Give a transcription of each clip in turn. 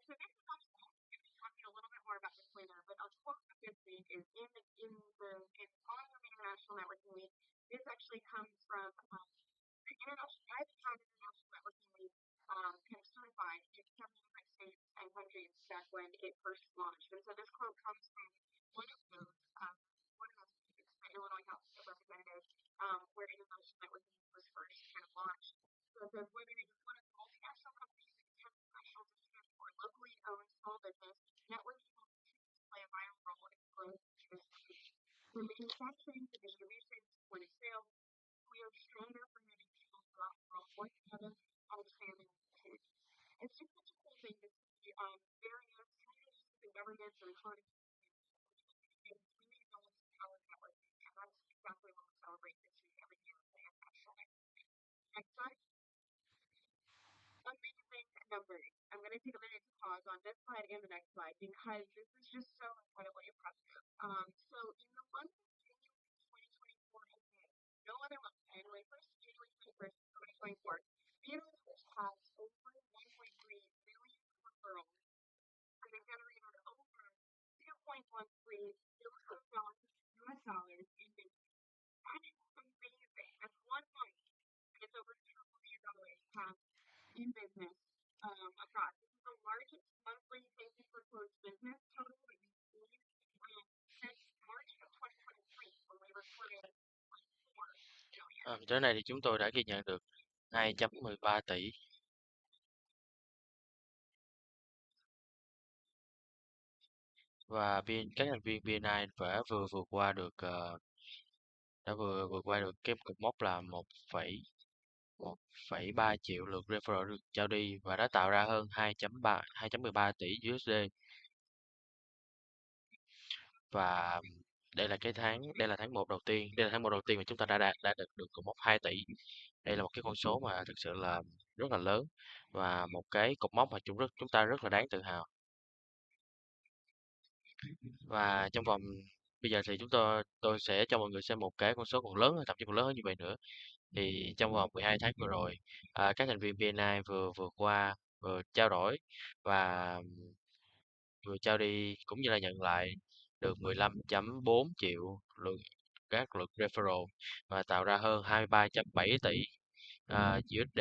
so this is also talking a little bit more about this later, but our quote of this week is in Honor of International Networking Week. This actually comes from the International Networking Week, kind of certified in several different states and countries back when it first launched. And so this quote comes from one of those states, the Illinois House of Representatives, where International Networking was first kind of launched. So it says, whether it is one of the multinational companies that attempt national business or locally owned small business, networking will continue to play a vital role in the growth of this country. From manufacturing to distribution to point of sale, we are stronger for having people who work together and expanding opportunities. It's just such a cool thing to see various communities and governments and economies really build power networking, and that's exactly what we celebrate this week every year at the International Networking. Next slide. Amazing numbers. I'm going to take a minute to pause on this slide and the next slide because this is just so incredibly impressive. So in the month of January 2024 alone, no other month, January 21st, 2024, BNI has over 1.3 million referrals, and they generated over $2.13 billion US dollars in business. That is amazing. That's 1 month, and it's over $2 billion in business across. This is the largest monthly thank you for closed business total that we've seen since March of 2023 when we reported 4 billion. Tới nay thì chúng tôi đã ghi nhận được 2.13 tỷ. Và các thành viên BNI đã vừa vượt qua được cái cột mốc là 1,3 triệu lượt referral được trao đi và đã tạo ra hơn 2.13 tỷ USD. Và đây là tháng 1 đầu tiên, mà chúng ta đã đạt được cột mốc 2 tỷ. Đây là một cái con số mà thực sự là rất là lớn và một cái cột mốc mà chúng ta rất là đáng tự hào. Và trong vòng bây giờ thì tôi sẽ cho mọi người xem một cái con số còn lớn hơn, thậm chí còn lớn hơn như vậy nữa. Thì trong vòng 12 tháng vừa rồi, các thành viên BNI vừa trao đổi và vừa trao đi cũng như là nhận lại được 15.4 triệu các lượt referral và tạo ra hơn 23.7 tỷ USD.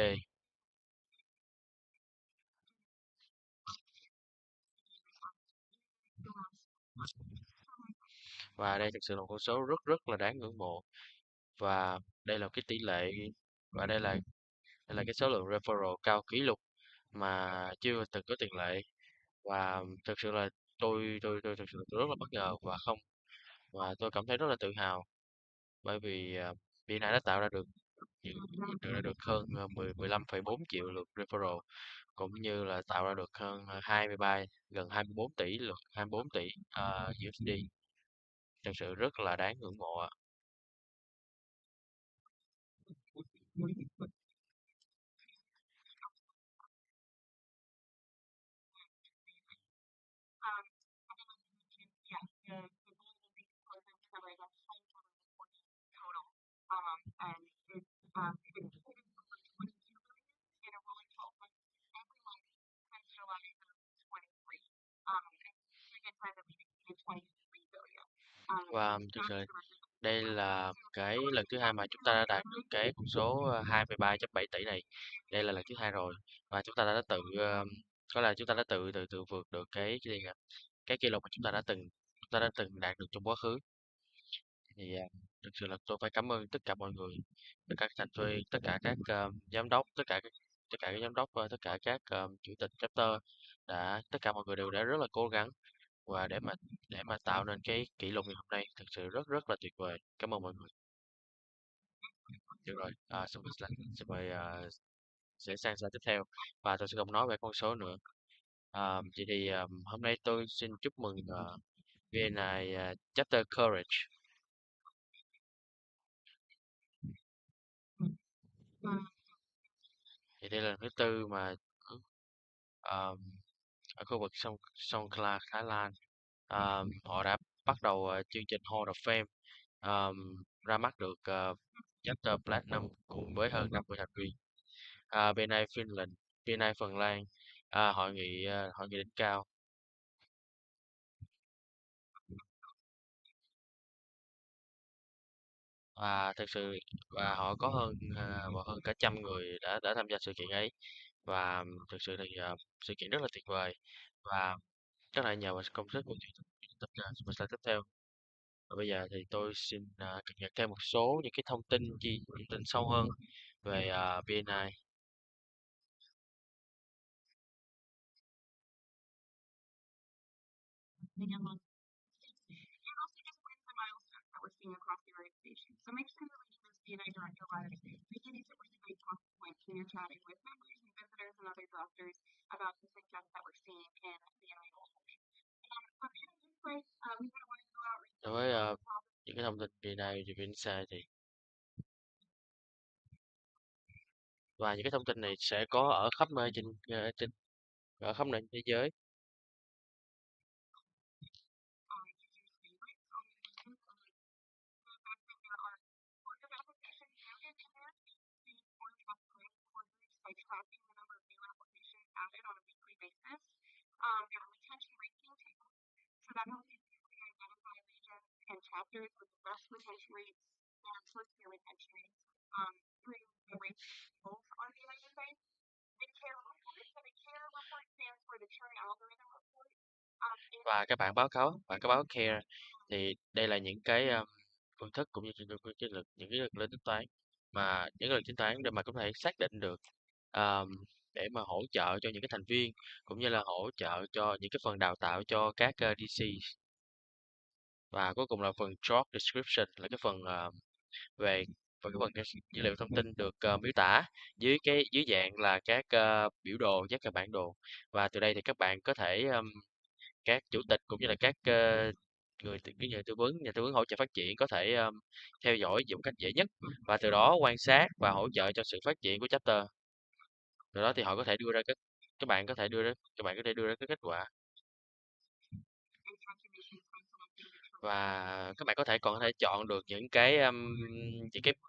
Và đây thực sự là một con số rất rất là đáng ngưỡng mộ. Và đây là cái tỷ lệ và đây là cái số lượng referral cao kỷ lục mà chưa từng có tiền lệ. Và thực sự là tôi thực sự rất là bất ngờ và tôi cảm thấy rất là tự hào bởi vì BNI đã tạo ra được hơn 15,4 triệu lượt referral cũng như là tạo ra được hơn gần 24 tỷ USD. Thực sự rất là đáng ngưỡng mộ ạ. And it's been over 22 billion in a rolling 12 months every month since July of 23. And it's the second time that we've exceeded 23 billion. Và thực sự đây là cái lần thứ hai mà chúng ta đã đạt được cái con số 23.7 tỷ này. Đây là lần thứ hai rồi và chúng ta đã chúng ta đã tự vượt được cái kỷ lục mà chúng ta đã từng đạt được trong quá khứ. Thì thực sự là tôi phải cảm ơn tất cả mọi người, tất cả các thành viên, tất cả các giám đốc, tất cả các giám đốc và tất cả các chủ tịch chapter tất cả mọi người đều đã rất là cố gắng và để mà tạo nên cái kỷ lục ngày hôm nay thực sự rất rất là tuyệt vời. Cảm ơn mọi người. Được rồi, xin mời sẽ sang slide tiếp theo và tôi sẽ không nói về con số nữa. Vậy thì hôm nay tôi xin chúc mừng BNI Chapter Courage. Thì đây là lần thứ tư mà ở khu vực sông Thái Lan họ đã bắt đầu chương trình Hall of Fame, ra mắt được Chapter Platinum cùng với hơn 50 thành viên. BNI Finland, BNI Phần Lan, hội nghị đỉnh cao. Và thực sự và hơn cả trăm người đã tham gia sự kiện ấy. Và thực sự thì sự kiện rất là tuyệt vời, và rất là nhờ vào công sức của những slide tiếp theo. Và bây giờ thì tôi xin cập nhật thêm một số những cái thông tin sâu hơn về BNI. And also just wins and milestones that we're seeing across the organization. So make sure you're reading those BNI director letters. Make it a really great talking point when you're chatting with members and visitors and other directors about the success that we're seeing in BNI Monthly. From any insights, we would want to go out reach Đối với những cái thông tin BNI về VNSA thì và những cái thông tin này sẽ có ở khắp nơi ở khắp nơi trên thế giới. by tracking the number of new applications added on a weekly basis. Their retention ranking table, so that helps you quickly identify regions and chapters with the best retention rates and first-year retention rates through the ranking tables on the United States. The CARE report, so the CARE report stands for the Churn Algorithm Report. Và các bạn có báo care thì đây là những cái phương thức cũng như những cái lực lên tính toán, mà những cái lực tính toán để mà có thể xác định được ờm, để mà hỗ trợ cho những cái thành viên, cũng như là hỗ trợ cho những cái phần đào tạo cho các DC. Và cuối cùng là phần job description, là cái phần về cái phần dữ liệu thông tin được miêu tả dưới dạng là các biểu đồ, các bản đồ. Và từ đây thì các bạn có thể các chủ tịch cũng như là các cái nhà tư vấn hỗ trợ phát triển có thể theo dõi một cách dễ nhất, và từ đó quan sát và hỗ trợ cho sự phát triển của chapter. Từ đó thì họ có thể đưa ra các bạn có thể đưa ra cái kết quả. Và các bạn còn có thể chọn được những cái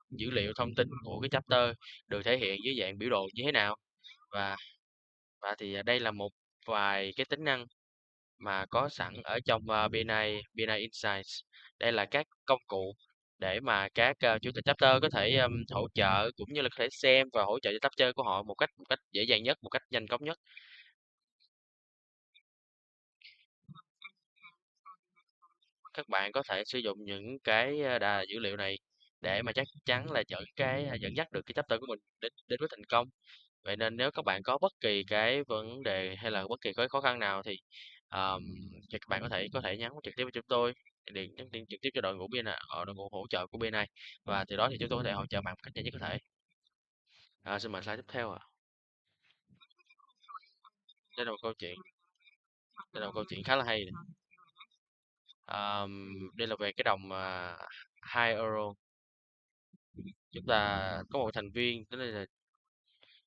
dữ liệu thông tin của cái chapter được thể hiện dưới dạng biểu đồ như thế nào. và đây là một vài cái tính năng mà có sẵn ở trong BNI Insights. Đây là các công cụ để mà các chủ tịch chapter có thể hỗ trợ, cũng như là có thể xem và hỗ trợ cho chapter của họ một cách dễ dàng nhất, một cách nhanh chóng nhất. Các bạn có thể sử dụng những cái dữ liệu này để mà chắc chắn là dẫn dắt được cái chapter của mình đến với thành công. Vậy nên nếu các bạn có bất kỳ cái vấn đề hay là bất kỳ cái khó khăn nào thì thì các bạn có thể nhắn trực tiếp với chúng tôi, nhắn tin trực tiếp cho đội ngũ đội ngũ hỗ trợ của BNI, và từ đó thì chúng tôi có thể hỗ trợ bạn một cách nhanh nhất có thể. Xin mời slide tiếp theo ạ. Đây là một câu chuyện, khá là hay này. Đây là về cái đồng 2 euro. Chúng ta có một thành viên đến đây là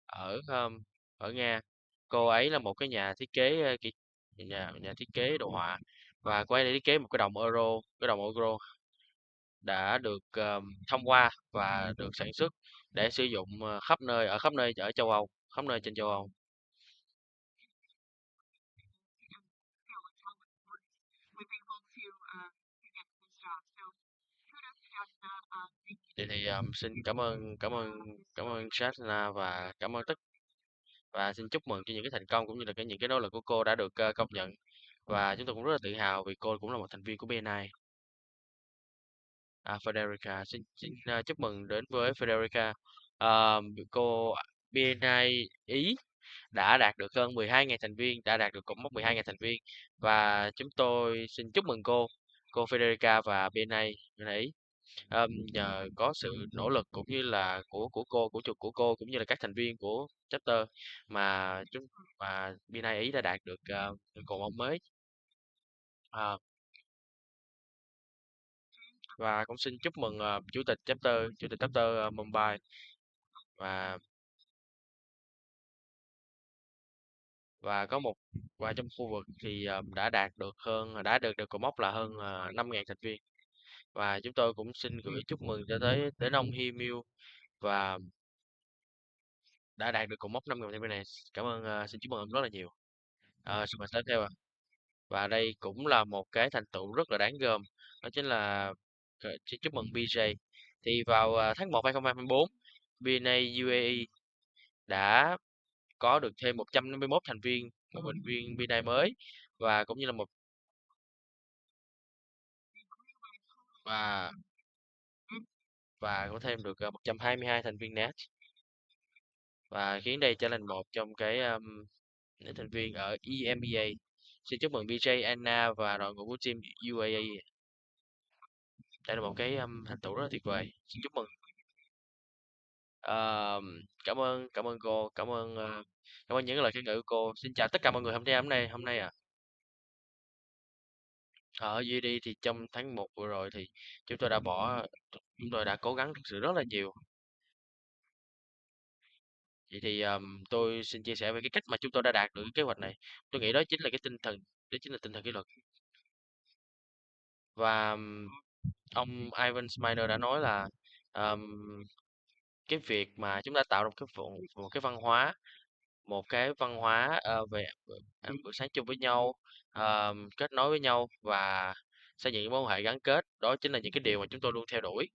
ở ở Nga. Cô ấy là một cái nhà thiết kế nhà thiết kế đồ họa, và cô ấy đã thiết kế một cái đồng euro đã được thông qua và được sản xuất để sử dụng khắp nơi ở châu Âu, khắp nơi trên châu Âu. Vậy thì xin cảm ơn Shatna, và và xin chúc mừng cho những cái thành công cũng như là những cái nỗ lực của cô đã được công nhận, và chúng tôi cũng rất là tự hào vì cô cũng là một thành viên của BNI. Federica, xin chúc mừng đến với Federica. Cô BNI Ý đã đạt được hơn 12.000 thành viên, đã đạt được cột mốc 12.000 thành viên, và chúng tôi xin chúc mừng cô Federica và BNI Ý. Nhờ có sự nỗ lực cũng như là của cô cũng như là các thành viên của chapter mà BNI Ý đã đạt được cột mốc mới. À, và cũng xin chúc mừng chủ tịch chapter Mumbai, và có một và trong khu vực thì đã được cột mốc là hơn 5.000 thành viên. Và chúng tôi cũng xin gửi chúc mừng cho tới đến ông Hi Miu và đã đạt được cột mốc 5.000 thành viên này. Cảm ơn, xin chúc mừng ông rất là nhiều. Xin mời tiếp theo ạ. Và đây cũng là một cái thành tựu rất là đáng gờm, đó chính là xin chúc mừng BJ. Thì vào tháng 1 2024, BNA UAE đã có được thêm 151 thành viên, một thành viên BNI mới và cũng như là và có thêm được 122 thành viên net và khiến đây trở thành một trong cái những thành viên ở EMEA. Xin chúc mừng BJ, Anna và đội ngũ của team UAE. Đây là một cái thành tựu rất là tuyệt vời. Xin chúc mừng. Cảm ơn cô, cảm ơn những lời khen ngợi của cô. Xin chào tất cả mọi người hôm nay ở UAE thì trong tháng 1 vừa rồi thì chúng tôi đã bỏ chúng tôi đã cố gắng thực sự rất là nhiều. Vậy thì tôi xin chia sẻ về cái cách mà chúng tôi đã đạt được cái kế hoạch này. Tôi nghĩ đó chính là tinh thần kỷ luật. Và ông Ivan Snyder đã nói là ờm, cái việc mà chúng ta tạo ra một cái văn hóa, về bữa sáng chung với nhau, kết nối với nhau và xây dựng những mối quan hệ gắn kết, đó chính là những cái điều mà chúng tôi luôn theo đuổi.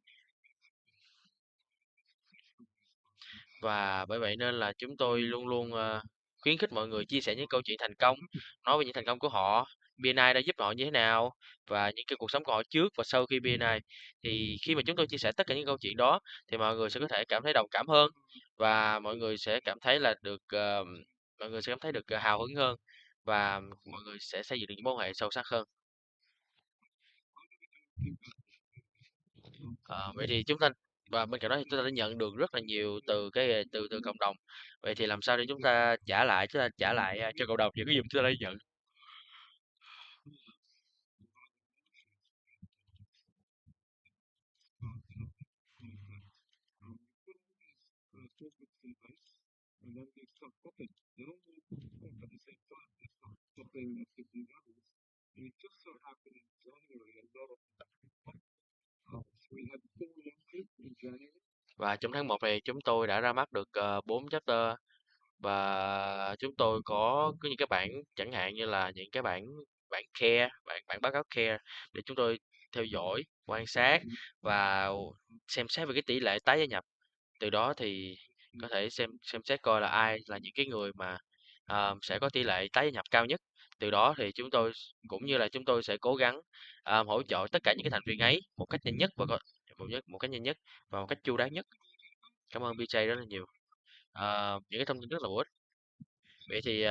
Và bởi vậy nên là chúng tôi luôn luôn khuyến khích mọi người chia sẻ những câu chuyện thành công, nói về những thành công của họ, BNI đã giúp họ như thế nào và những cái cuộc sống của họ trước và sau khi BNI. Thì khi mà chúng tôi chia sẻ tất cả những câu chuyện đó thì mọi người sẽ có thể cảm thấy đồng cảm hơn và mọi người sẽ cảm thấy được hào hứng hơn và mọi người sẽ xây dựng được những mối quan hệ sâu sắc hơn. Vậy thì chúng ta và bên cạnh đó thì chúng ta đã nhận được rất là nhiều từ cộng đồng. Vậy thì làm sao để chúng ta trả lại cho cộng đồng những cái gì mà chúng ta đã nhận. Và trong tháng 1 này chúng tôi đã ra mắt được 4 chapter và chúng tôi có những cái bảng chẳng hạn như là những cái bảng bảng care, bảng báo cáo care để chúng tôi theo dõi, quan sát và xem xét về cái tỷ lệ tái gia nhập. Từ đó thì có thể xem xét coi là ai là những cái người mà sẽ có tỷ lệ tái gia nhập cao nhất. Từ đó thì chúng tôi sẽ cố gắng hỗ trợ tất cả những cái thành viên ấy một cách nhanh nhất một cách nhanh nhất và một cách chu đáo nhất. Cảm ơn BJ rất là nhiều. Những cái thông tin rất là bổ ích. Vậy thì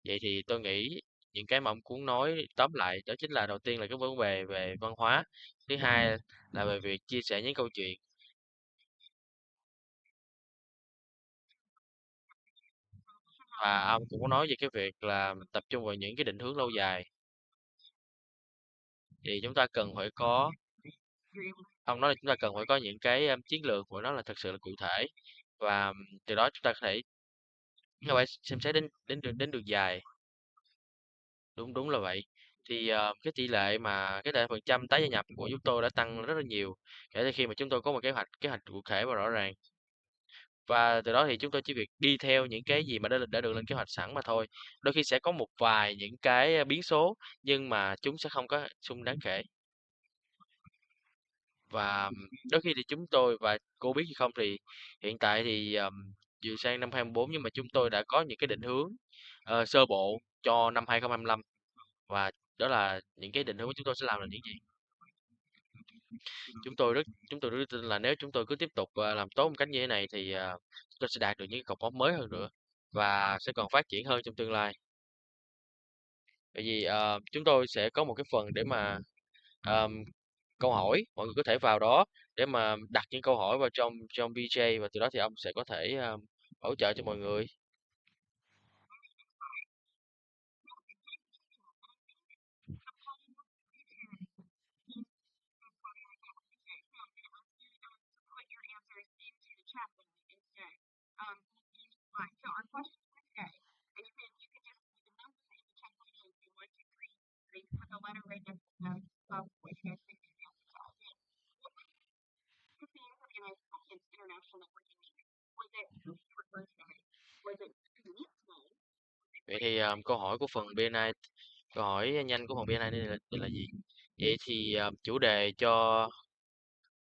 vậy thì tôi nghĩ những cái mà ông muốn nói tóm lại đó chính là đầu tiên là cái vấn đề về văn hóa, thứ hai là về việc chia sẻ những câu chuyện và ông cũng có nói về cái việc là tập trung vào những cái định hướng lâu dài thì chúng ta cần phải có ông nói là chúng ta cần phải có những cái chiến lược của nó là thật sự là cụ thể và từ đó chúng ta phải xem xét đến đường dài. Đúng đúng là vậy. Thì cái tỷ lệ phần trăm tái gia nhập của chúng tôi đã tăng rất là nhiều kể từ khi mà chúng tôi có một kế hoạch cụ thể và rõ ràng. Và từ đó thì chúng tôi chỉ việc đi theo những cái gì mà đã được lên kế hoạch sẵn mà thôi. Đôi khi sẽ có một vài những cái biến số nhưng mà chúng sẽ không có xung đáng kể. Và đôi khi thì chúng tôi và cô biết gì không thì hiện tại thì vừa sang năm 2024 nhưng mà chúng tôi đã có những cái định hướng sơ bộ cho năm 2025 và đó là những cái định hướng của chúng tôi sẽ làm là những gì. Chúng tôi rất tin là nếu chúng tôi cứ tiếp tục làm tốt một cách như thế này thì chúng tôi sẽ đạt được những cột mốc mới hơn nữa và sẽ còn phát triển hơn trong tương lai. Bởi vì chúng tôi sẽ có một cái phần để mà ờm, câu hỏi, mọi người có thể vào đó để mà đặt những câu hỏi vào trong trong VJ và từ đó thì ông sẽ có thể hỗ trợ cho mọi người. Put your answers into the chat window instead. Fine. So our question for today, and you can number it, you can put it in do 1, 2, 3, or you can put the letter right next to what you guys think the answers are. What was the theme for the United Nations International Networking Week? Was it first Vậy thì câu hỏi của phần BNI, câu hỏi nhanh của phần BNI đây là gì? Vậy thì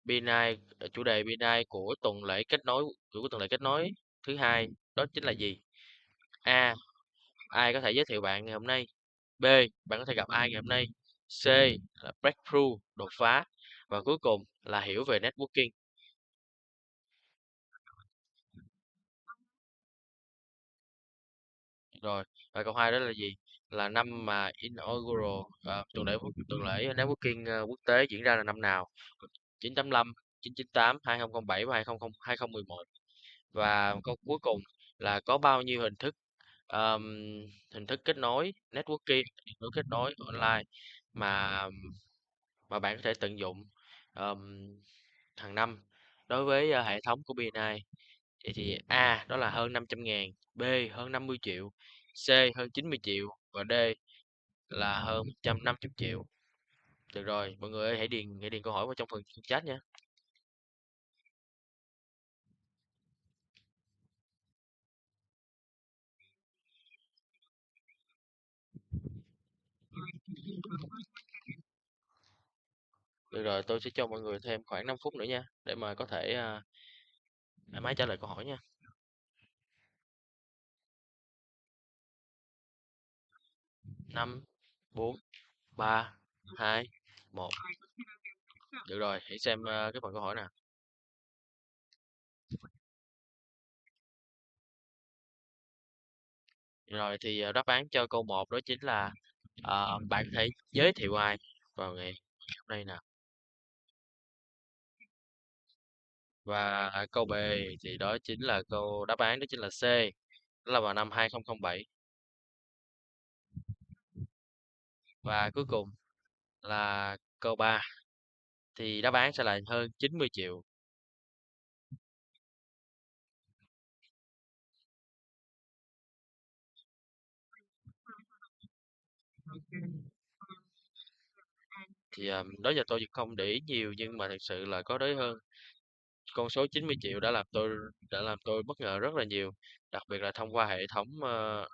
BNI, chủ đề BNI của tuần lễ kết nối, thứ hai đó chính là gì? A. Ai có thể giới thiệu bạn ngày hôm nay? B. Bạn có thể gặp ai ngày hôm nay? C. Là breakthrough, đột phá. Và cuối cùng là hiểu về networking. Rồi, và câu 2 đó là gì? Là năm mà inaugural, tuần lễ networking quốc tế diễn ra là năm nào? 985, 998, 2007 và 2011. Và câu cuối cùng là có bao nhiêu um, hình thức kết nối networking, kết nối online mà bạn có thể tận dụng um, hàng năm đối với hệ thống của BNI. Vậy thì A đó là hơn 500.000, B hơn 50 triệu, C hơn 90 triệu và D là hơn 150 triệu. Được rồi, mọi người ơi, hãy điền câu hỏi vào trong phần chat nha. Được rồi, tôi sẽ cho mọi người thêm khoảng 5 phút nữa nha, để mà có thể thoải mái trả lời câu hỏi nha. 5, 4, 3, 2, 1. Được rồi, hãy xem cái phần câu hỏi nào. Rồi thì đáp án cho câu 1 đó chính là bạn có thể giới thiệu ai vào ngày hôm nay nào. Và câu B thì đó chính là đáp án đó chính là C, đó là vào năm 2007. Và cuối cùng là câu 3 thì đáp án sẽ là hơn 90 triệu. Thì đó giờ tôi không để ý nhiều nhưng mà thực sự là có tới hơn con số 90 triệu đã làm tôi bất ngờ rất là nhiều, đặc biệt là thông qua hệ thống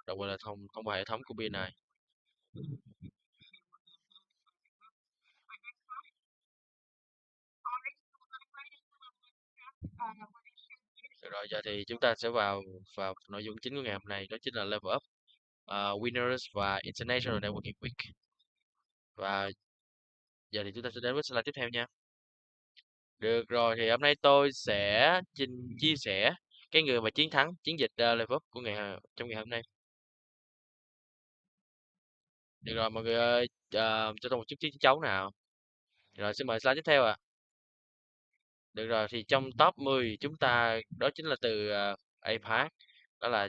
đặc biệt là thông qua hệ thống của BNI. Được rồi, giờ thì chúng ta sẽ vào vào nội dung chính của ngày hôm nay, đó chính là Level Up, Winners và International Networking Week. Và giờ thì chúng ta sẽ đến với slide tiếp theo nha. Được rồi, thì hôm nay tôi sẽ chia sẻ cái người mà chiến thắng chiến dịch Level Up của trong ngày hôm nay. Được rồi mọi người ơi, cho tôi một chút chiến chấu nào. Rồi xin mời slide tiếp theo ạ. Được rồi, thì trong top 10 chúng ta đó chính là từ APAC, đó là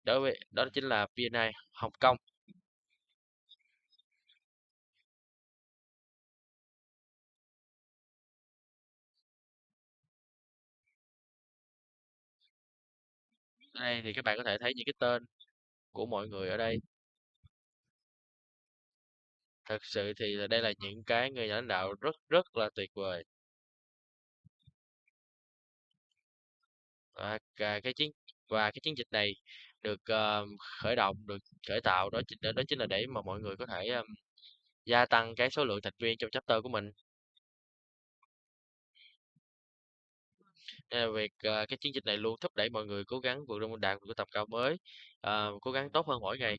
đó chính là BNI Hồng Kông. Ở đây thì các bạn có thể thấy những cái tên của mọi người ở đây. Thật sự thì đây là những cái người nhà lãnh đạo rất rất là tuyệt vời. Và cái chiến dịch này được được khởi tạo đó chính là để mà mọi người có thể gia tăng cái số lượng thành viên trong chapter của mình. Nên là cái chiến dịch này luôn thúc đẩy mọi người cố gắng vượt lên đạt một cái tầm cao mới, cố gắng tốt hơn mỗi ngày.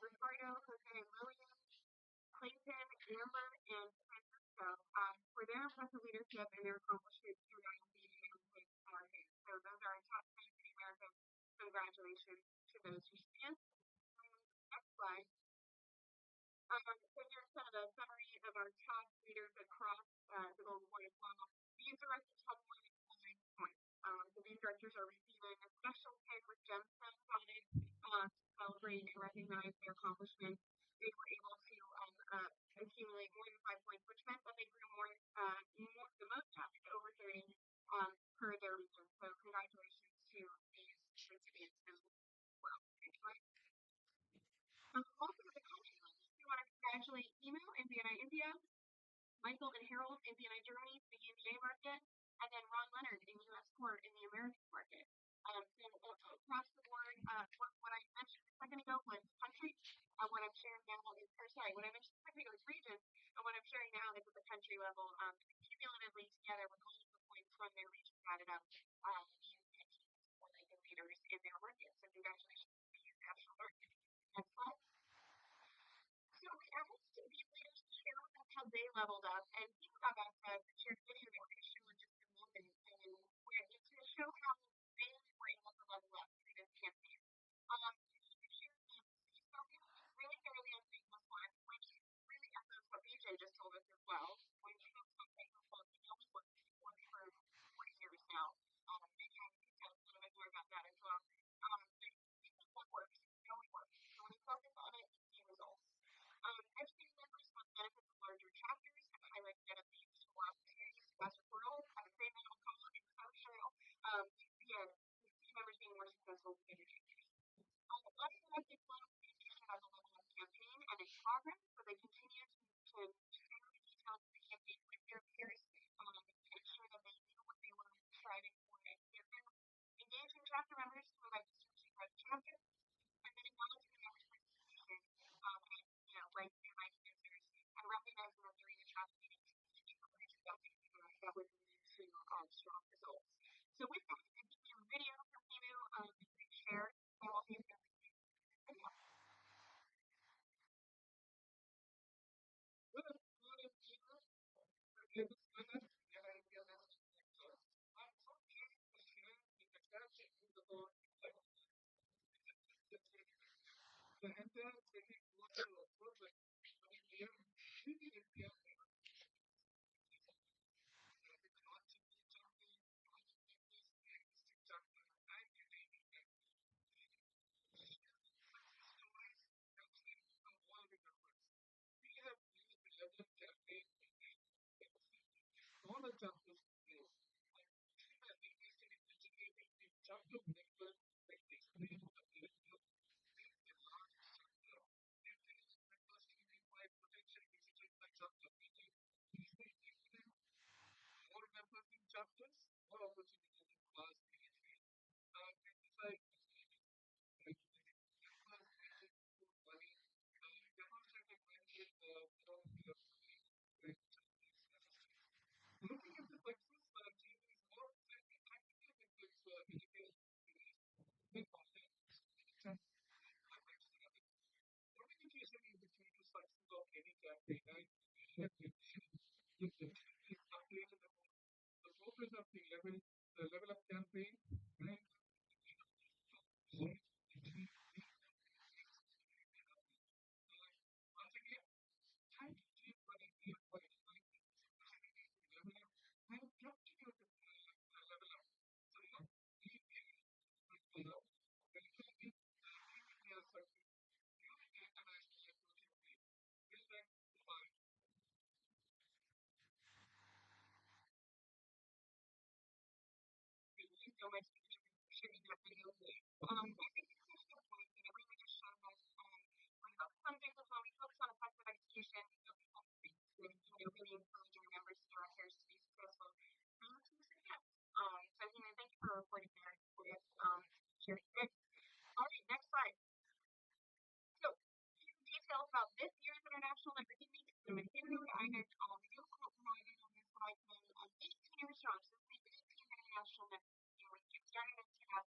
Ricardo, Jose, and Lillian, Clayton, Amber, and Francisco, for their impressive leadership and their accomplishments throughout the United States. So those are our top 10 City Americans. Congratulations to those recipients. Next slide. So here's kind of a summary of our top leaders across the Golden Board as well. These directors have more than 5 points. So these directors are receiving a special pin with gemstones on it to celebrate and recognize their accomplishments. They were able to accumulate more than 5 points, which meant that they grew the most out over 30 per their region. So congratulations to these recipients as well. Also at the country level, we want to congratulate Emo in BNI India, Michael and Harold in BNI Germany, the EMEA market, and then Ron Leonard in US Court in the American market. So across the board, what I mentioned a second ago was country. What I'm sharing now is, what I mentioned a second ago is region, and what I'm sharing now is at the country level, cumulatively together with all of the points from their region added up, these countries were like the leaders in their market. So congratulations to these national markets. Next slide. So we asked these leaders to share with us how they leveled up, and you have us shared a video that we're going to show in just a moment, and it's to show how they were able to level up through this campaign. Really thoroughly on Thankful One, which really echoes what BJ just told us as well. When she was on Thankful One, we know we worked for 4 years now. They can tell us a little bit more about that as well. But what works, we know it works. So when you focus on it, you see results. Educating members must benefit from larger chapters and highlight benefits to more opportunities to pass referrals. At the same level call and social, we see members being more successful in their chapters. Let's select the flow communication as a level of campaign and its progress, so they continue to share the details of the campaign with their peers to ensure that they knew what they were striving for and get there. Engaging chapter members to invite distinction by the chapter, and then acknowledging the members' participation like inviting visitors and recognizing that during the chapter meetings, that would lead to strong results. So with that, I think we have a video from Hinu that we can share, and we'll see if there's a video. Good morning, people. Forgive us for this. I feel this is close. I'm so curious to share the expansion of the Lord. The entire city was to approve it. All the chapters new. That we used to be educating the chapter members like explain what they do. The last chapter. Maintenance members to be by potential visitors by chapter meeting. More members in chapters, more opportunities in class meeting. Like demonstrated benefit from the looking at the success achieved is more active influence education. Communication is the key to success of any campaign. The focus of the level of campaign, right? Once again, try to keep what it is for it. Level up and continue to level up. So you know, we will Thank you so much for sharing that video. I think it's such a point, and it really just showed us we focus on things as well, we focus on effective execution, we focus on things that really encourage our members and directors to be successful. To success. So thank you for reporting there with sharing it. All right, next slide. So details about this year's International Networking Week. So McKinley, I had video provided on this slide, 18 years strong, so it's the 18th International Networking Week. It started in 2000,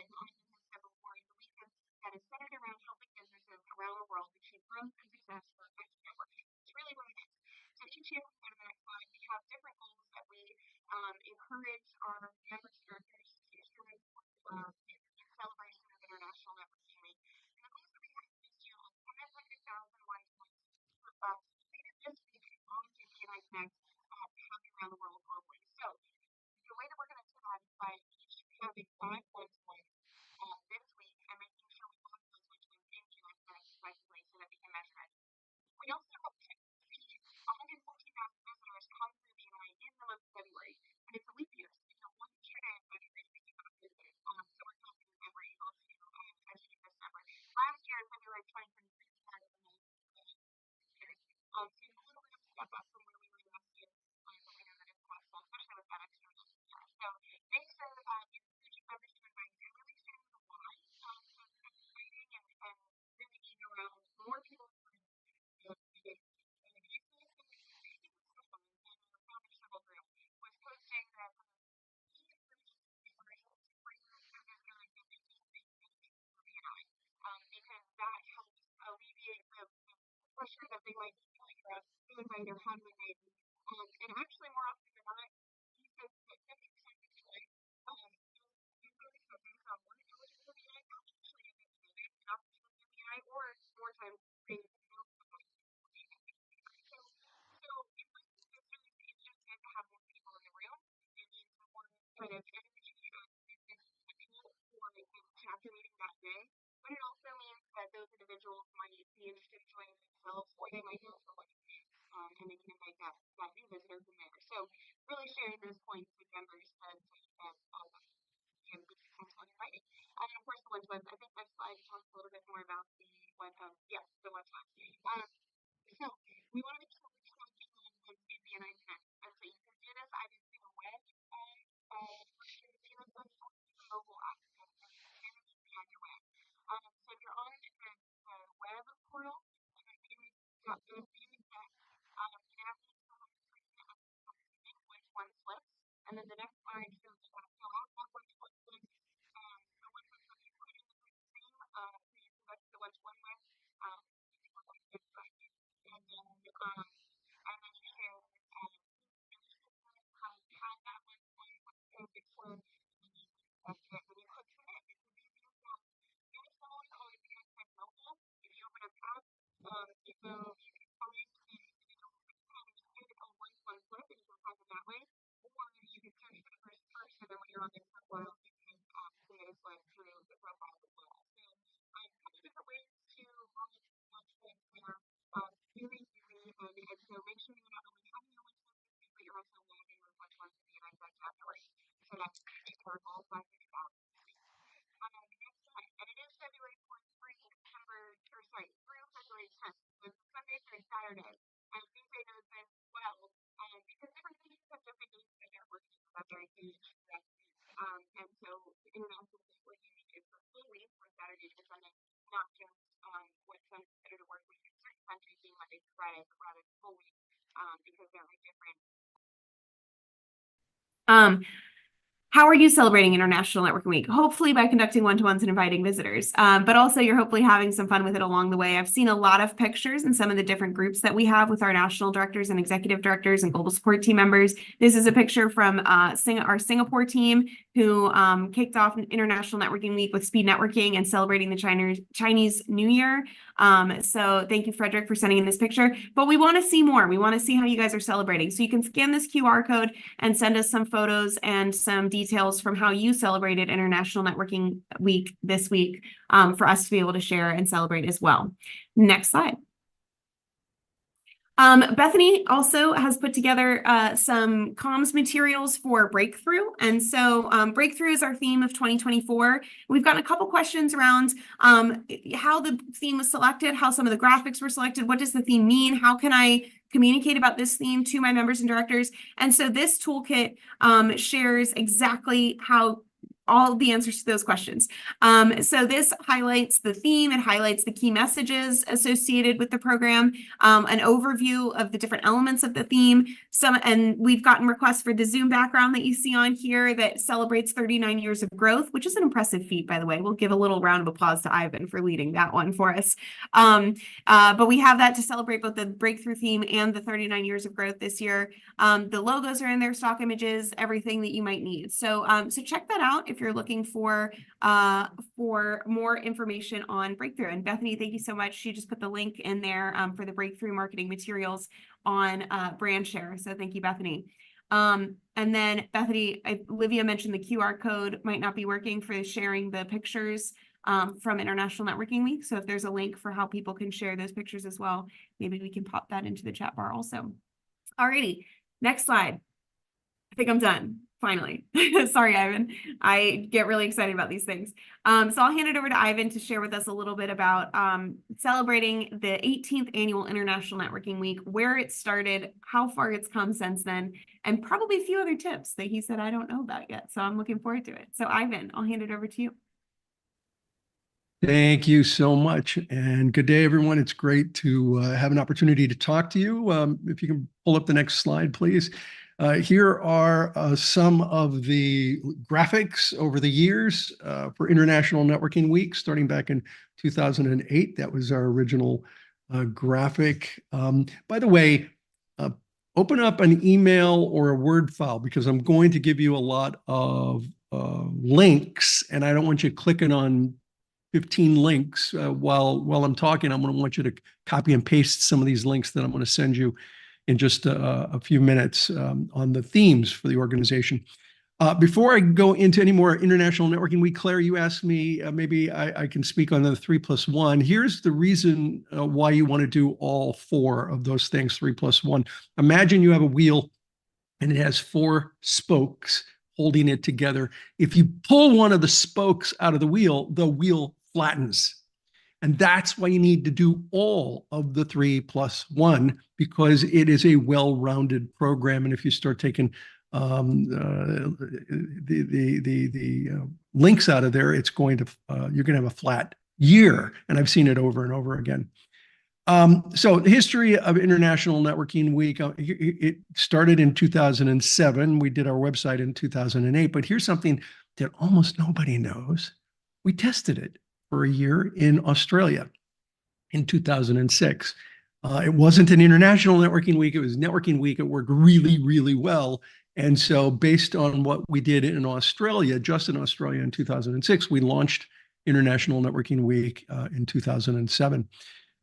and I have said before, the week has that is centered around helping businesses around the world achieve growth and success for IT networking. It's really what it is. So each year, we go to the next slide, we have different goals that we encourage our members and directors to strive for in celebration of International Networking Week. And the goals that we have this year are 500,000 life points completed this week and all of BNI Connect happening around the world globally. So the way that we're going to do that is by each having 5 points this week and making sure we lock those which ones in BNI Connect effectively so that we can measure it. We also hope to see 114,000 visitors come through BNI in the month of February, but it's a leap year, so we have one extra day in February to think about visitors. So we're hoping that we're able to achieve this number. Last year in February 2023, we had a nice year. So a little bit of a step up from where we were last year, but we know that it's possible, especially with that extra year. So thanks for encouraging members to invite and really sharing the why of inviting and really being around more people. Because that helps alleviate the pressure that they might be feeling around who invite or how to invite. And actually, more often than not, he says that 50% of the time, you really focus on one eligible to BNI, not actually if it's an opportunity to BNI, or more times being so in my business, it's just good to have more people in the room. It means more kind of energy for the chapter meeting that day. But it also means that those individuals might be interested in joining themselves, or they might know someone and they can invite that new visitor from there. So really sharing those points with members and be successful in inviting. And of course, the website. I think next slide talks a little bit more about the website. The website. So we want to make sure we're tracking on BNI Connect. And so you can do this either through the web or the mobile app. On your web. So if you're on the web portal, which one flips, and then the next slide shows which one flips. The one that you put in the same, so you select the one web, and then you share how that one before when you click submit. It's as easy as that. If you open up tabs, you can find the individual and you can one flip and you can find it that way, or you can search for the first person, and when you're on the profile, you can submit a slide through the profile as well. So a couple different ways to launch things there. Really easy, and so make sure you not only have your website, but you're also logging with which ones to be an exact afterwards. So that's all 5 minutes out. Next slide, and it is February 4th through February 10th. So it's Sunday through Saturday. And these days have been well, because different cities have different days that they're working about their engaged. And so the International Networking Week is the full week from Saturday to Sunday, not just what's considered a work week in certain countries being Monday to Friday, but rather the full week, because there are different. How are you celebrating International Networking Week? Hopefully by conducting one-to-ones and inviting visitors, but also you're hopefully having some fun with it along the way. I've seen a lot of pictures in some of the different groups that we have with our national directors and executive directors and global support team members. This is a picture from our Singapore team who kicked off International Networking Week with speed networking and celebrating the Chinese New Year. So thank you, Frederick, for sending in this picture. But we want to see more. We want to see how you guys are celebrating. So you can scan this QR code and send us some photos and some details from how you celebrated International Networking Week this week for us to be able to share and celebrate as well. Next slide. Bethany also has put together some comms materials for Breakthrough. And so Breakthrough is our theme of 2024. We've gotten a couple questions around how the theme was selected, how some of the graphics were selected. What does the theme mean? How can I communicate about this theme to my members and directors? And so this toolkit shares exactly how all the answers to those questions. So this highlights the theme, it highlights the key messages associated with the program, an overview of the different elements of the theme, and we've gotten requests for the Zoom background that you see on here that celebrates 39 years of growth, which is an impressive feat, by the way. We'll give a little round of applause to Ivan for leading that one for us. But we have that to celebrate both the breakthrough theme and the 39 years of growth this year. The logos are in there, stock images, everything that you might need. So check that out if you're looking for more information on Breakthrough. And Bethany, thank you so much. She just put the link in there for the Breakthrough marketing materials on Brandshare. So thank you, Bethany. And then Bethany, Olivia mentioned the QR code might not be working for sharing the pictures from International Networking Week. So if there's a link for how people can share those pictures as well, maybe we can pop that into the chat bar also. Alrighty, next slide. I think I'm done, finally. Sorry, Ivan. I get really excited about these things. So I'll hand it over to Ivan to share with us a little bit about celebrating the 18th Annual International Networking Week, where it started, how far it's come since then, and probably a few other tips that he said I don't know about yet. So I'm looking forward to it. So Ivan, I'll hand it over to you. Thank you so much, and good day, everyone. It's great to have an opportunity to talk to you. If you can pull up the next slide, please. Here are some of the graphics over the years for International Networking Week, starting back in 2008. That was our original graphic. By the way, open up an email or a Word file, because I'm going to give you a lot of links, and I don't want you clicking on 15 links while I'm talking. I'm going to want you to copy and paste some of these links that I'm going to send you in just a few minutes on the themes for the organization. Before I go into any more International Networking Week, Claire, you asked me, maybe I can speak on the 3+1. Here's the reason why you want to do all four of those things, 3+1. Imagine you have a wheel and it has 4 spokes holding it together. If you pull one of the spokes out of the wheel flattens. And that's why you need to do all of the 3+1, because it is a well-rounded program. And if you start taking the links out of there, it's going to you're going to have a flat year. And I've seen it over and over again. So the history of International Networking Week, it started in 2007. We did our website in 2008. But here's something that almost nobody knows. We tested it for a year in Australia in 2006. It wasn't an International Networking Week. It was Networking Week. It worked really, really well. And so based on what we did in Australia, just in Australia in 2006, we launched International Networking Week in 2007.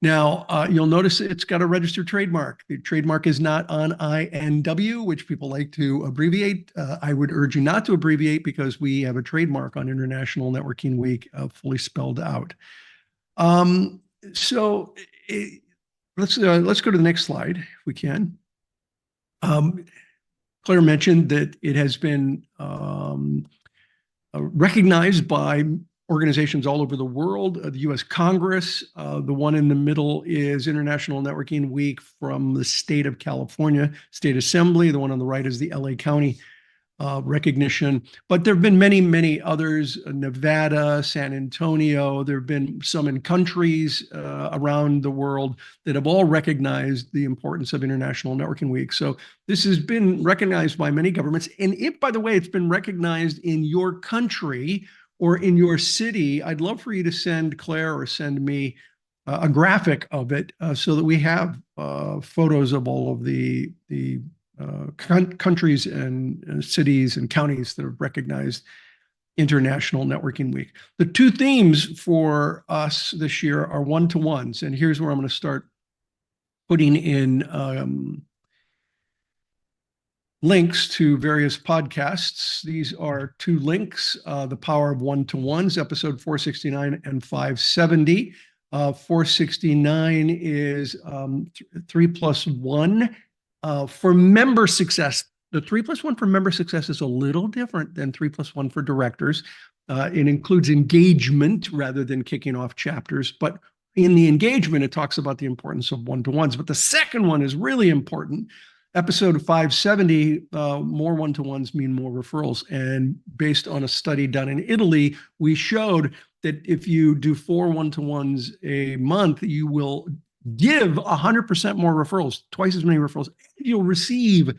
Now, you'll notice it's got a registered trademark. The trademark is not on INW, which people like to abbreviate. I would urge you not to abbreviate, because we have a trademark on International Networking Week fully spelled out. So let's go to the next slide, if we can. Claire mentioned that it has been recognized by organizations all over the world, the U.S. Congress. The one in the middle is International Networking Week from the state of California, State Assembly. The one on the right is the LA County recognition. But there have been many, many others, Nevada, San Antonio. There have been some in countries around the world that have all recognized the importance of International Networking Week. So this has been recognized by many governments. And if, by the way, it's been recognized in your country or in your city, I'd love for you to send Claire or send me a graphic of it so that we have photos of all of the countries and cities and counties that have recognized International Networking Week. The 2 themes for us this year are one-to-ones. And here's where I'm going to start putting in links to various podcasts. These are 2 links, The Power of One-to-Ones, episode 469 and 570. 469 is 3+1 for member success. The 3+1 for member success is a little different than 3+1 for directors. It includes engagement rather than kicking off chapters. But in the engagement, it talks about the importance of one-to-ones. But the second one is really important. episode 570, more one-to-ones mean more referrals. And based on a study done in Italy, we showed that if you do 4 one-to-ones a month, you will give 100% more referrals, twice as many referrals. You'll receive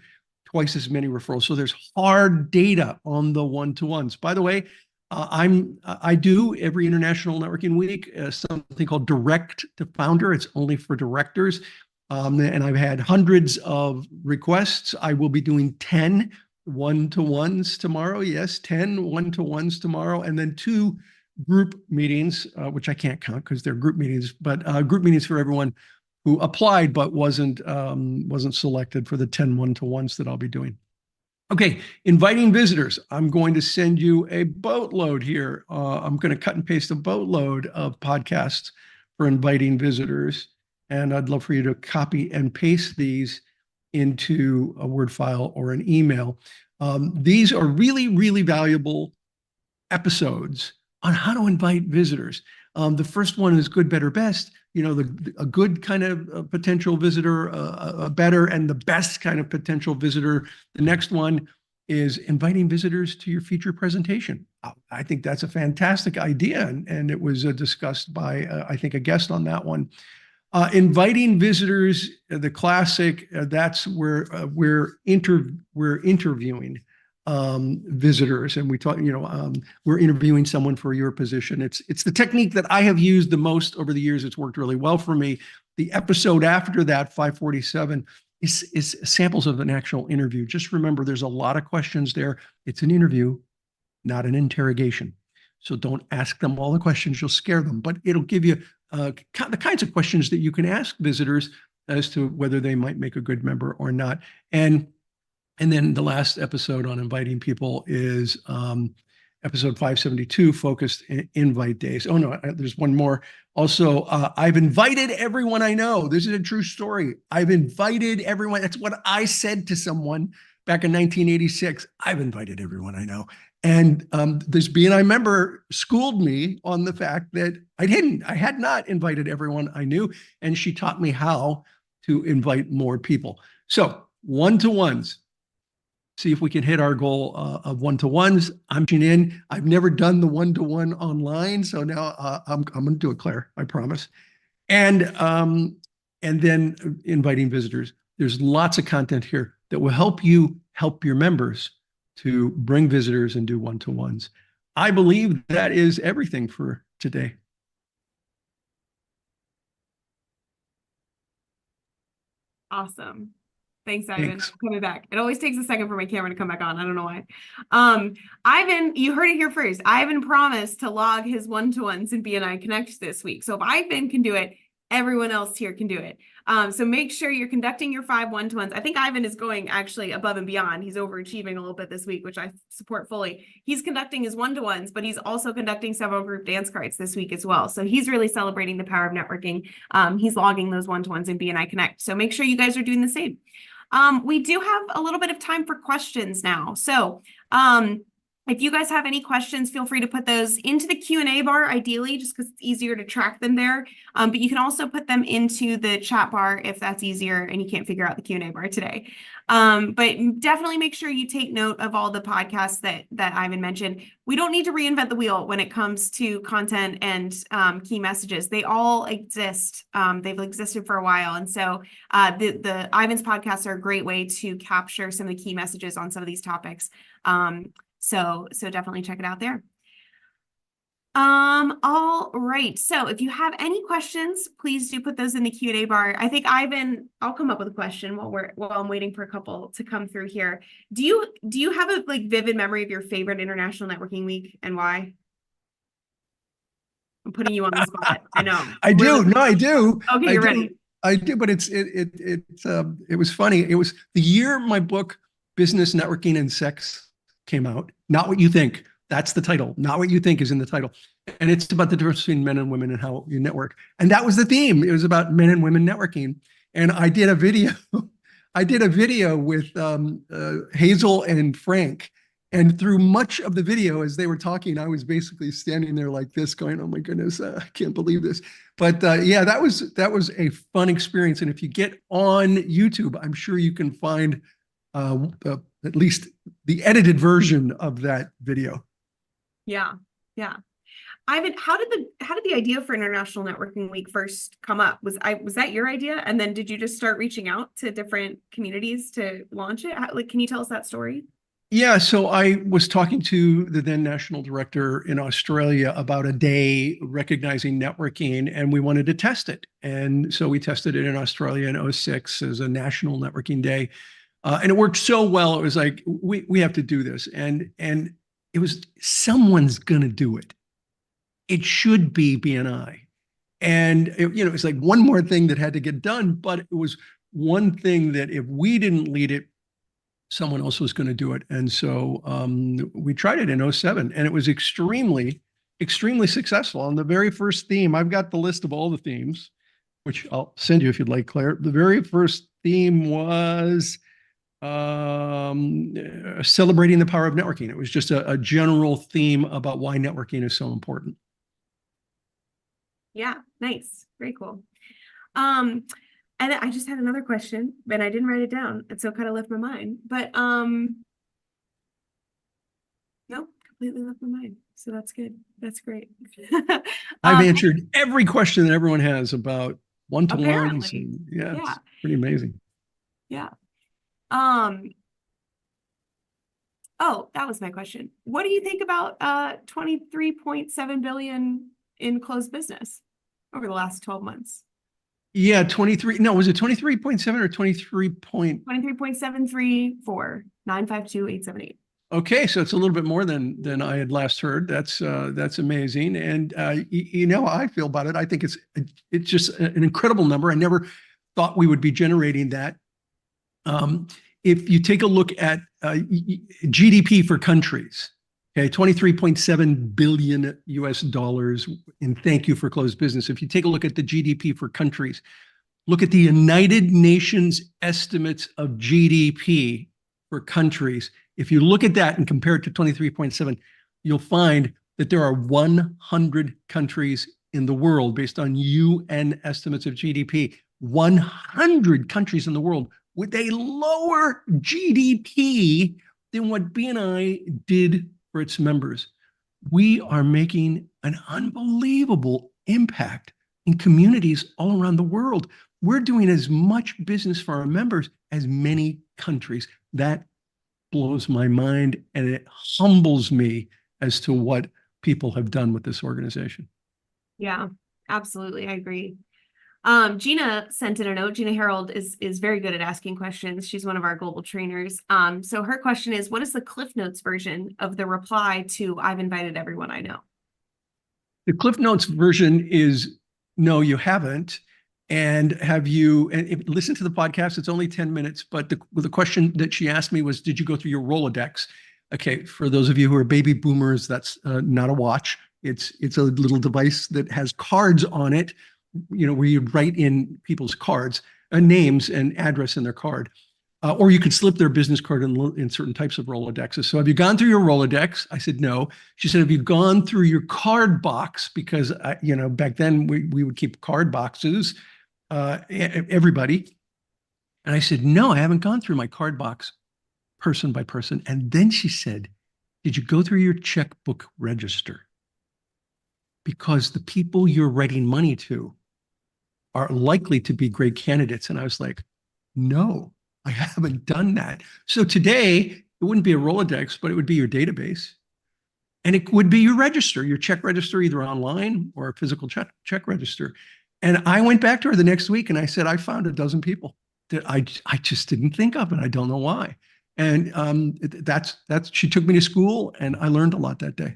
twice as many referrals. So there's hard data on the one-to-ones. By the way, I do every International Networking Week something called Direct to Founder. It's only for directors. And I've had hundreds of requests. I will be doing 10 one-to-ones tomorrow. Yes, 10 one-to-ones tomorrow. And then 2 group meetings, which I can't count because they're group meetings, but group meetings for everyone who applied but wasn't selected for the 10 one-to-ones that I'll be doing. Okay, inviting visitors. I'm going to send you a boatload here. I'm going to cut and paste a boatload of podcasts for inviting visitors. And I'd love for you to copy and paste these into a Word file or an email. These are really, really valuable episodes on how to invite visitors. The first one is good, better, best. You know, a good kind of potential visitor, a better and the best kind of potential visitor. The next one is inviting visitors to your feature presentation. I think that's a fantastic idea. And it was discussed by, I think, a guest on that one. Inviting visitors, the classic, that's where we're interviewing visitors, and we talk, we're interviewing someone for your position. It's the technique that I have used the most over the years. It's worked really well for me. The episode after that, 547, is samples of an actual interview. Just remember, there's a lot of questions there. It's an interview, not an interrogation. So don't ask them all the questions. You'll scare them, but it'll give you the kinds of questions that you can ask visitors as to whether they might make a good member or not. And then the last episode on inviting people is episode 572, focused invite days. Oh no, there's one more. Also, I've invited everyone I know. This is a true story. I've invited everyone. That's what I said to someone back in 1986. I've invited everyone I know. And this BNI member schooled me on the fact that I had not invited everyone I knew. And she taught me how to invite more people. So one-to-ones. See if we can hit our goal of one-to-ones. I'm tuning in. I've never done the one-to-one online, so now I'm going to do it, Claire. I promise. And then inviting visitors. There's lots of content here that will help you help your members to bring visitors and do one-to-ones. I believe that is everything for today. Awesome. Thanks, Ivan. Thanks. I'm coming back. It always takes a second for my camera to come back on. I don't know why. Ivan, you heard it here first. Ivan promised to log his one-to-ones in BNI Connect this week. So if Ivan can do it, everyone else here can do it. So make sure you're conducting your 5 one-to-ones. I think Ivan is going actually above and beyond. He's overachieving a little bit this week, which I support fully. He's conducting his one-to-ones, but he's also conducting several group dance cards this week as well. So he's really celebrating the power of networking. He's logging those one-to-ones in BNI Connect. So make sure you guys are doing the same. We do have a little bit of time for questions now. So if you guys have any questions, feel free to put those into the Q&A bar, ideally, just because it's easier to track them there. But you can also put them into the chat bar if that's easier and you can't figure out the Q&A bar today. But definitely make sure you take note of all the podcasts that Ivan mentioned. We don't need to reinvent the wheel when it comes to content and key messages. They all exist. They've existed for a while. And so the Ivan's podcasts are a great way to capture some of the key messages on some of these topics. So definitely check it out there. All right. So if you have any questions, please do put those in the Q&A bar. I think Ivan, I'll come up with a question while I'm waiting for a couple to come through here. Do you have a vivid memory of your favorite International Networking Week and why? I'm putting you on the spot. I know. I do. No, I do. Okay, you're ready. I do, but it was funny. It was the year my book, Business, Networking, and Sex came out. Not What You Think. That's the title. Not What You Think is in the title. And it's about the difference between men and women and how you network. And that was the theme. It was about men and women networking. And I did a video. I did a video with Hazel and Frank. And through much of the video, as they were talking, I was basically standing there like this going, oh my goodness, I can't believe this. But yeah, that was a fun experience. And if you get on YouTube, I'm sure you can find at least the edited version of that video. Yeah. Yeah. Ivan, how did the idea for International Networking Week first come up? Was that your idea? And then did you just start reaching out to different communities to launch it? Can you tell us that story? Yeah, so I was talking to the then national director in Australia about a day recognizing networking, and we wanted to test it. And so we tested it in Australia in 2006 as a national networking day. And it worked so well. It was like, we have to do this. And it was, someone's going to do it. It should be BNI. And it's like one more thing that had to get done, but it was one thing that if we didn't lead it, someone else was going to do it. And so we tried it in 2007, and it was extremely, extremely successful. On the very first theme, I've got the list of all the themes, which I'll send you if you'd like, Claire. The very first theme was celebrating the power of networking. It was just a general theme about why networking is so important. Yeah, nice. Very cool. And I just had another question, and I didn't write it down, and so it kind of left my mind. But no, completely left my mind. So that's good. That's great. I've answered every question that everyone has about one-to-ones. Yeah, it's pretty amazing. Yeah. Oh, that was my question. What do you think about 23.7 billion in closed business over the last 12 months? Yeah, 23. No, was it 23.7 or 23 point? 23.734 952-878. Okay, so it's a little bit more than I had last heard. That's amazing. And you know how I feel about it. I think it's just an incredible number. I never thought we would be generating that. If you take a look at GDP for countries, okay, 23.7 billion US dollars, and thank you for closed business. If you take a look at the GDP for countries, look at the United Nations estimates of GDP for countries. If you look at that and compare it to 23.7, you'll find that there are 100 countries in the world based on UN estimates of GDP. 100 countries in the world with a lower GDP than what BNI did for its members. We are making an unbelievable impact in communities all around the world. We're doing as much business for our members as many countries. That blows my mind, and it humbles me as to what people have done with this organization. Yeah, absolutely. I agree. Gina sent in a note. Gina Harold is very good at asking questions. She's one of our global trainers. So her question is, what is the Cliff Notes version of the reply to "I've invited everyone I know"? The Cliff Notes version is, no, you haven't. And have you, and listen to the podcast, it's only 10 minutes, but the question that she asked me was, did you go through your Rolodex? Okay, for those of you who are baby boomers, that's not a watch. It's a little device that has cards on it, where you write in people's cards, names and address in their card. Or you could slip their business card in certain types of Rolodexes. So have you gone through your Rolodex? I said, no. She said, have you gone through your card box? Because, back then we would keep card boxes, everybody. And I said, no, I haven't gone through my card box person by person. And then she said, did you go through your checkbook register? Because the people you're writing money to are likely to be great candidates. And I was like, no, I haven't done that. So today, it wouldn't be a Rolodex, but it would be your database. And it would be your register, your check register, either online or a physical check register. And I went back to her the next week and I said, I found a dozen people that I just didn't think of, and I don't know why. And she took me to school, and I learned a lot that day.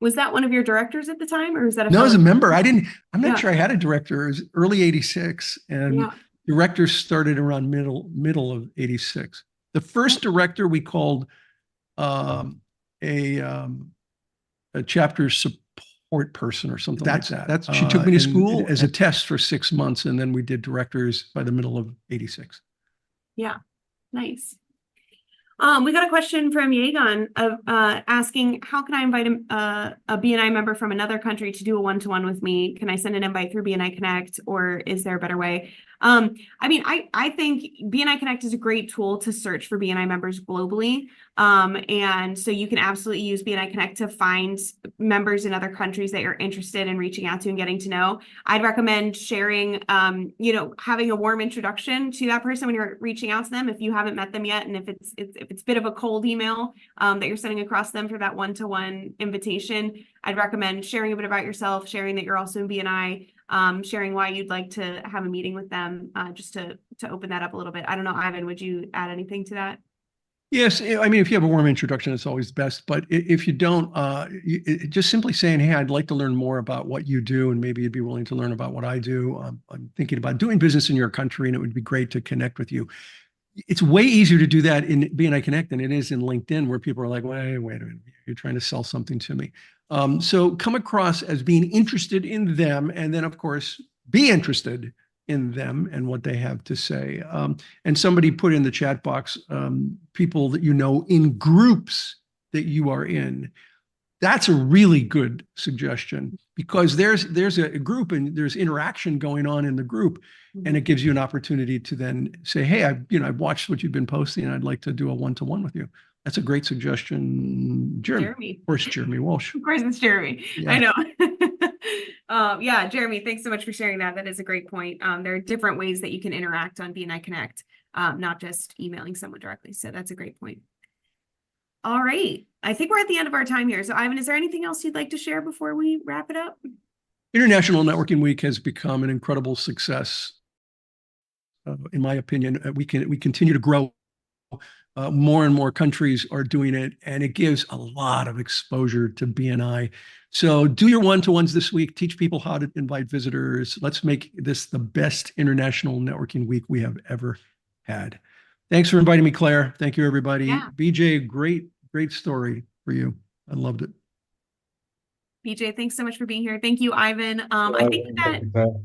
Was that one of your directors at the time, or is that No, as a member? I'm not sure I had a director. It was early 86, and directors started around middle of 86. The first director we called a chapter support person or something like that. She took me to school as a test for 6 months, and then we did directors by the middle of 86. Yeah, nice. We got a question from Yegon of asking, how can I invite a BNI member from another country to do a one-to-one with me? Can I send an invite through BNI Connect, or is there a better way? I mean, I think BNI Connect is a great tool to search for BNI members globally. And so you can absolutely use BNI Connect to find members in other countries that you're interested in reaching out to and getting to know. I'd recommend sharing, having a warm introduction to that person when you're reaching out to them if you haven't met them yet, and if it's a bit of a cold email that you're sending across them for that one-to-one invitation. I'd recommend sharing a bit about yourself, sharing that you're also in BNI, sharing why you'd like to have a meeting with them, just to open that up a little bit. I don't know, Ivan, would you add anything to that? Yes, I mean, if you have a warm introduction, it's always best. But if you don't, just simply saying, "Hey, I'd like to learn more about what you do, and maybe you'd be willing to learn about what I do. I'm thinking about doing business in your country, and it would be great to connect with you." It's way easier to do that in BNI Connect than it is in LinkedIn, where people are like, wait a minute, you're trying to sell something to me. So come across as being interested in them, and then, of course, be interested in them and what they have to say. And somebody put in the chat box, people that you know in groups that you are in. That's a really good suggestion, because there's a group and there's interaction going on in the group, and it gives you an opportunity to then say, "Hey, I've watched what you've been posting, and I'd like to do a one-to-one with you." That's a great suggestion, Jeremy. Of course, Jeremy Walsh. Of course, it's Jeremy. Yeah. I know. Yeah, Jeremy, thanks so much for sharing that. That is a great point. There are different ways that you can interact on BNI Connect, not just emailing someone directly. So that's a great point. All right. I think we're at the end of our time here. So, Ivan, is there anything else you'd like to share before we wrap it up? International Networking Week has become an incredible success. In my opinion, we continue to grow. More and more countries are doing it, and it gives a lot of exposure to BNI. So do your one-to-ones this week. Teach people how to invite visitors. Let's make this the best International Networking Week we have ever had. Thanks for inviting me, Claire. Thank you, everybody. Yeah. BJ, great story for you. I loved it. BJ, thanks so much for being here. Thank you, Ivan. I think that.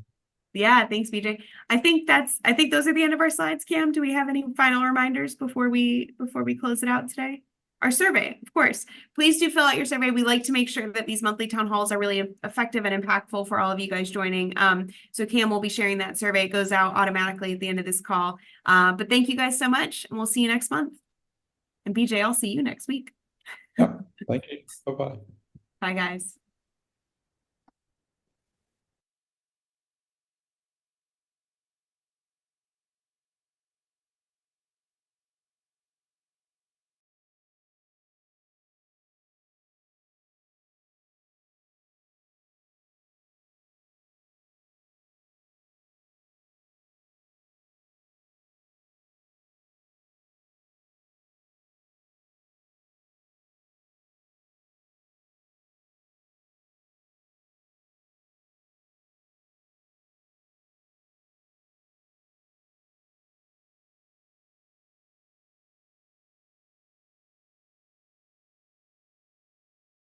Yeah, thanks, BJ. I think those are the end of our slides. Cam, do we have any final reminders before we close it out today? Our survey, of course. Please do fill out your survey. We like to make sure that these monthly town halls are really effective and impactful for all of you guys joining. So Cam will be sharing that survey. It goes out automatically at the end of this call. But thank you guys so much, and we'll see you next month. And BJ, I'll see you next week. Yep. Thank you. Bye-bye. Bye, guys.